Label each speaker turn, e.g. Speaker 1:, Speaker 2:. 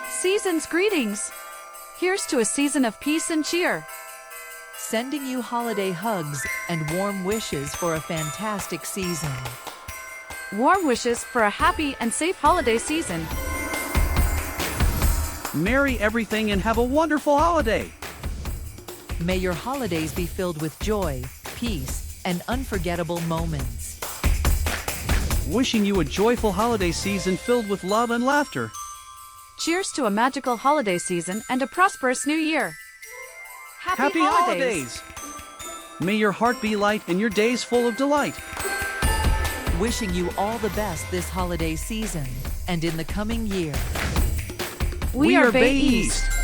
Speaker 1: Season's greetings. Here's to a season of peace and cheer.
Speaker 2: Sending you holiday hugs and warm wishes for a fantastic season.
Speaker 1: Warm wishes for a happy and safe holiday season.
Speaker 3: Merry everything and have a wonderful holiday.
Speaker 2: May your holidays be filled with joy, peace, and unforgettable moments.
Speaker 3: Wishing you a joyful holiday season filled with love and laughter.
Speaker 1: Cheers to a magical holiday season and a prosperous new year. Happy holidays!
Speaker 3: May your heart be light and your days full of delight.
Speaker 2: Wishing you all the best this holiday season and in the coming year.
Speaker 1: We are Bay East.